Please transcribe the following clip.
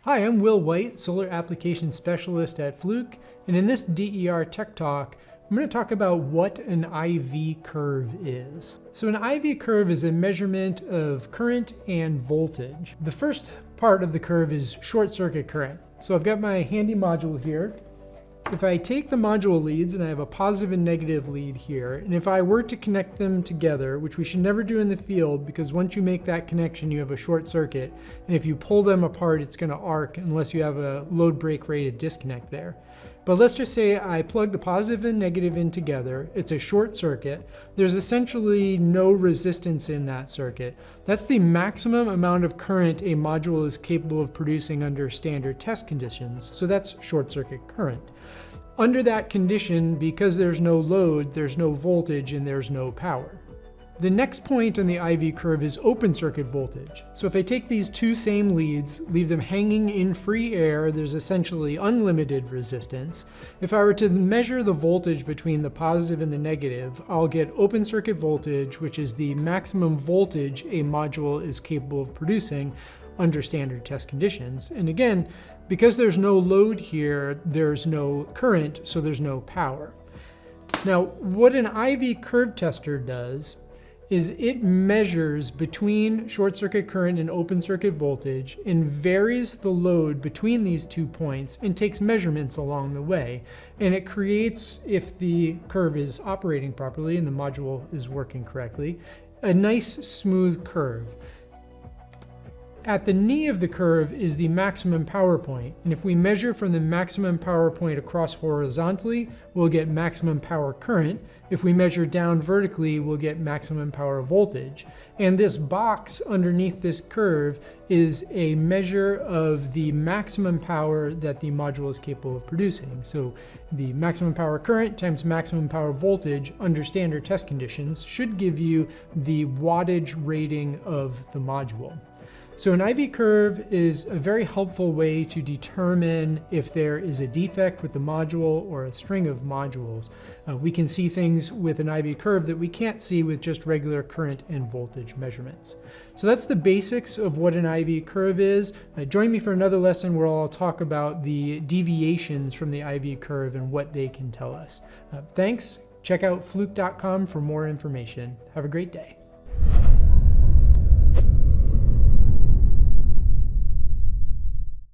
Hi, I'm Will White, Solar Application Specialist at Fluke, and in this DER Tech Talk, I'm going to talk about what an IV curve is. So an IV curve is a measurement of current and voltage. The first part of the curve is short circuit current. So I've got my handy module here. If I take the module leads, and I have a positive and negative lead here, and if I were to connect them together, which we should never do in the field because once you make that connection you have a short circuit, and if you pull them apart it's going to arc unless you have a load break rated disconnect there. But let's just say I plug the positive and negative in together, it's a short circuit, there's essentially no resistance in that circuit. That's the maximum amount of current a module is capable of producing under standard test conditions, so that's short circuit current. Under that condition, because there's no load, there's no voltage, and there's no power. The next point on the IV curve is open circuit voltage. So if I take these two same leads, leave them hanging in free air, there's essentially unlimited resistance. If I were to measure the voltage between the positive and the negative, I'll get open circuit voltage, which is the maximum voltage a module is capable of producing under standard test conditions. And again, because there's no load here, there's no current, so there's no power. Now, what an IV curve tester does is it measures between short circuit current and open circuit voltage and varies the load between these 2 points and takes measurements along the way. And it creates, if the curve is operating properly and the module is working correctly, a nice smooth curve. At the knee of the curve is the maximum power point, and if we measure from the maximum power point across horizontally, we'll get maximum power current. If we measure down vertically, we'll get maximum power voltage. And this box underneath this curve is a measure of the maximum power that the module is capable of producing. So the maximum power current times maximum power voltage under standard test conditions should give you the wattage rating of the module. So an IV curve is a very helpful way to determine if there is a defect with the module or a string of modules. We can see things with an IV curve that we can't see with just regular current and voltage measurements. So that's the basics of what an IV curve is. Join me for another lesson where I'll talk about the deviations from the IV curve and what they can tell us. Thanks. Check out fluke.com for more information. Have a great day.